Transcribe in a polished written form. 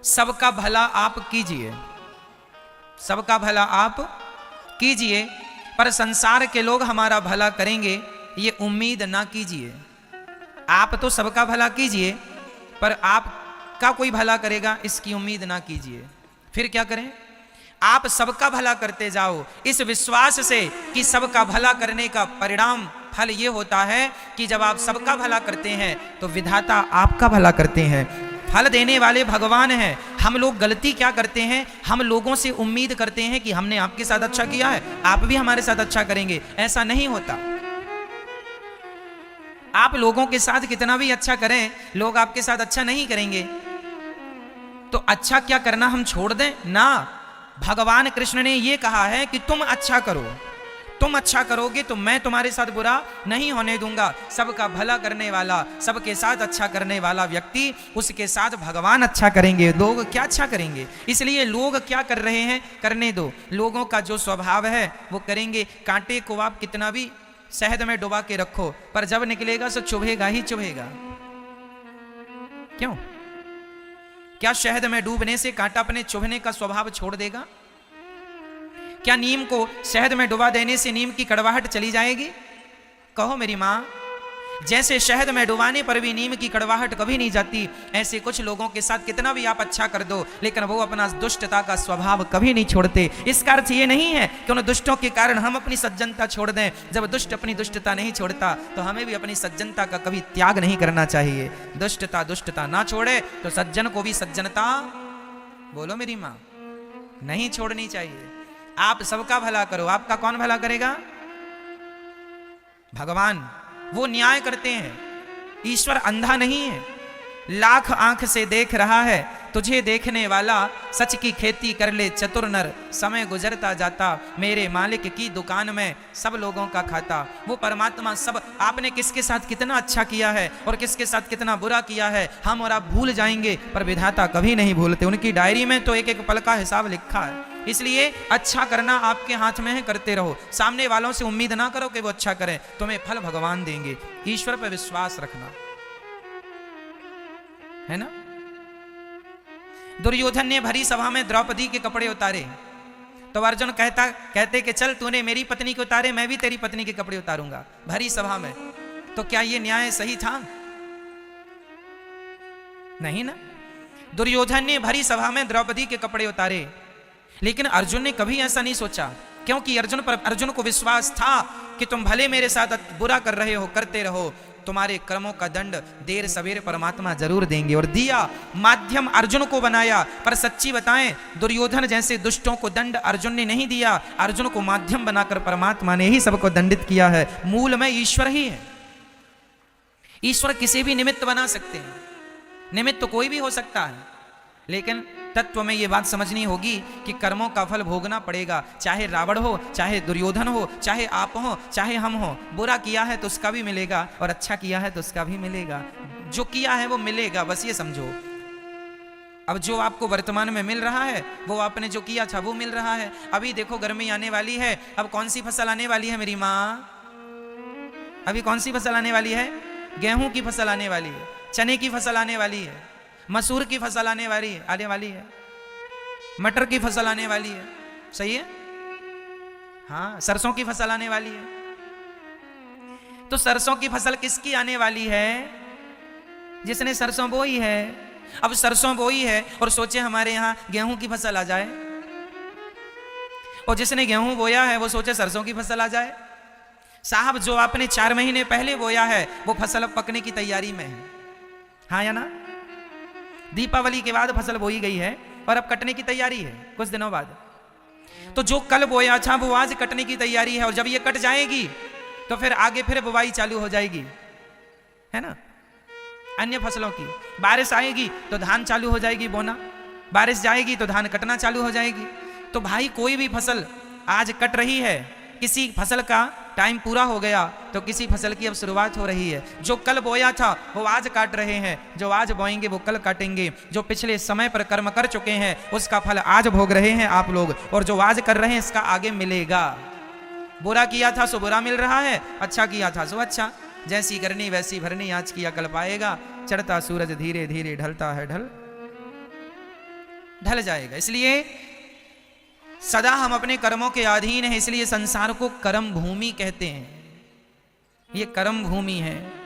सबका भला आप कीजिए, सबका भला आप कीजिए, पर संसार के लोग हमारा भला करेंगे ये उम्मीद ना कीजिए। आप तो सबका भला कीजिए, पर आपका कोई भला करेगा इसकी उम्मीद ना कीजिए। फिर क्या करें? आप सबका भला करते जाओ इस विश्वास से कि सबका भला करने का परिणाम फल ये होता है कि जब आप सबका भला करते हैं तो विधाता आपका भला करते हैं, फल देने वाले भगवान हैं। हम लोग गलती क्या करते हैं? हम लोगों से उम्मीद करते हैं कि हमने आपके साथ अच्छा किया है, आप भी हमारे साथ अच्छा करेंगे। ऐसा नहीं होता। आप लोगों के साथ कितना भी अच्छा करें, लोग आपके साथ अच्छा नहीं करेंगे। तो अच्छा क्या करना हम छोड़ दें ना। भगवान कृष्ण ने यह कहा है कि तुम अच्छा करो, तुम अच्छा करोगे तो मैं तुम्हारे साथ बुरा नहीं होने दूंगा। सबका भला करने वाला, सबके साथ अच्छा करने वाला व्यक्ति, उसके साथ भगवान अच्छा करेंगे। लोग क्या अच्छा करेंगे? इसलिए लोग क्या कर रहे हैं करने दो। लोगों का जो स्वभाव है वो करेंगे। कांटे को आप कितना भी शहद में डुबा के रखो, पर जब निकलेगा तो चुभेगा ही चुभेगा। क्यों? क्या शहद में डूबने से कांटा अपने चुभने का स्वभाव छोड़ देगा? क्या नीम को शहद में डुबा देने से नीम की कड़वाहट चली जाएगी? कहो मेरी माँ। जैसे शहद में डुबाने पर भी नीम की कड़वाहट कभी नहीं जाती, ऐसे कुछ लोगों के साथ कितना भी आप अच्छा कर दो, लेकिन वो अपना दुष्टता का स्वभाव कभी नहीं छोड़ते। इसका अर्थ ये नहीं है कि उन दुष्टों के कारण हम अपनी सज्जनता छोड़ दें। जब दुष्ट अपनी दुष्टता नहीं छोड़ता तो हमें भी अपनी सज्जनता का कभी त्याग नहीं करना चाहिए। दुष्टता ना छोड़े तो सज्जन को भी सज्जनता, बोलो मेरी माँ, नहीं छोड़नी चाहिए। आप सबका भला करो, आपका कौन भला करेगा? भगवान। वो न्याय करते हैं। ईश्वर अंधा नहीं है, लाख आंख से देख रहा है। तुझे देखने वाला सच की खेती कर ले चतुर नर, समय गुजरता जाता मेरे मालिक की दुकान में सब लोगों का खाता। वो परमात्मा सब, आपने किसके साथ कितना अच्छा किया है और किसके साथ कितना बुरा किया है हम और आप भूल जाएंगे, पर विधाता कभी नहीं भूलते। उनकी डायरी में तो एक एक पल का हिसाब लिखा है। इसलिए अच्छा करना आपके हाथ में है, करते रहो। सामने वालों से उम्मीद ना करो कि वो अच्छा करें, तुम्हें फल भगवान देंगे। ईश्वर पर विश्वास रखना है ना। दुर्योधन ने भरी सभा में द्रौपदी के कपड़े उतारे तो अर्जुन कहते कि चल तूने मेरी पत्नी के उतारे, मैं भी तेरी पत्नी के कपड़े उतारूंगा भरी सभा में। तो क्या ये न्याय सही था? नहीं ना। दुर्योधन ने भरी सभा में द्रौपदी के कपड़े उतारे, लेकिन अर्जुन ने कभी ऐसा नहीं सोचा, क्योंकि अर्जुन को विश्वास था कि तुम भले मेरे साथ बुरा कर रहे हो, करते रहो, तुम्हारे कर्मों का दंड देर सवेर परमात्मा जरूर देंगे। और दिया, माध्यम अर्जुन को बनाया। पर सच्ची बताएं, दुर्योधन जैसे दुष्टों को दंड अर्जुन ने नहीं दिया, अर्जुन को माध्यम बनाकर परमात्मा ने ही सबको दंडित किया है। मूल में ईश्वर ही है। ईश्वर किसी भी निमित्त बना सकते हैं, निमित्त तो कोई भी हो सकता है, लेकिन तत्व में ये बात समझनी होगी कि कर्मों का फल भोगना पड़ेगा। चाहे रावण हो, चाहे दुर्योधन हो, चाहे आप हो, चाहे हम हो। बुरा किया है तो उसका भी मिलेगा और अच्छा किया है तो उसका भी मिलेगा। जो किया है वो मिलेगा, बस ये समझो। अब जो आपको वर्तमान में मिल रहा है वो आपने जो किया था वो मिल रहा है। अभी देखो गर्मी आने वाली है, अब कौन सी फसल आने वाली है मेरी माँ? अभी कौन सी फसल आने वाली है? गेहूं की फसल आने वाली है, चने की फसल आने वाली है, मसूर की फसल आने वाली है, मटर की फसल आने वाली है। सही है? हाँ, सरसों की फसल आने वाली है। तो सरसों की फसल किसकी आने वाली है? जिसने सरसों बोई है। अब सरसों बोई है और सोचे हमारे यहां गेहूं की फसल आ जाए, और जिसने गेहूं बोया है वो सोचे सरसों की फसल आ जाए। साहब, जो आपने 4 महीने पहले बोया है वो फसल अब पकने की तैयारी में है। हाँ या ना? दीपावली के बाद फसल बोई गई है और अब कटने की तैयारी है कुछ दिनों बाद। तो जो कल बोया था वो आज कटने की तैयारी है, और जब ये कट जाएगी तो फिर आगे फिर बुवाई चालू हो जाएगी, है ना। अन्य फसलों की बारिश आएगी तो धान चालू हो जाएगी बोना, बारिश जाएगी तो धान कटना चालू हो जाएगी। तो भाई कोई भी फसल आज कट रही है, किसी फसल का टाइम पूरा हो गया तो किसी फसल की अब शुरुआत हो रही है। जो कल बोया था वो आज काट रहे हैं, जो आज बोएंगे वो कल काटेंगे। जो पिछले समय पर कर्म कर चुके हैं उसका फल आज भोग रहे हैं आप लोग, और जो आज कर रहे हैं इसका आगे मिलेगा। बुरा किया था सो बुरा मिल रहा है, अच्छा किया था सो अच्छा। जैसी करनी वैसी भरनी, आज किया कल पाएगा। चढ़ता सूरज धीरे धीरे ढलता है ढल। ढल जाएगा। इसलिए सदा हम अपने कर्मों के अधीन हैं, इसलिए संसार को कर्म भूमि कहते हैं। ये कर्म भूमि है।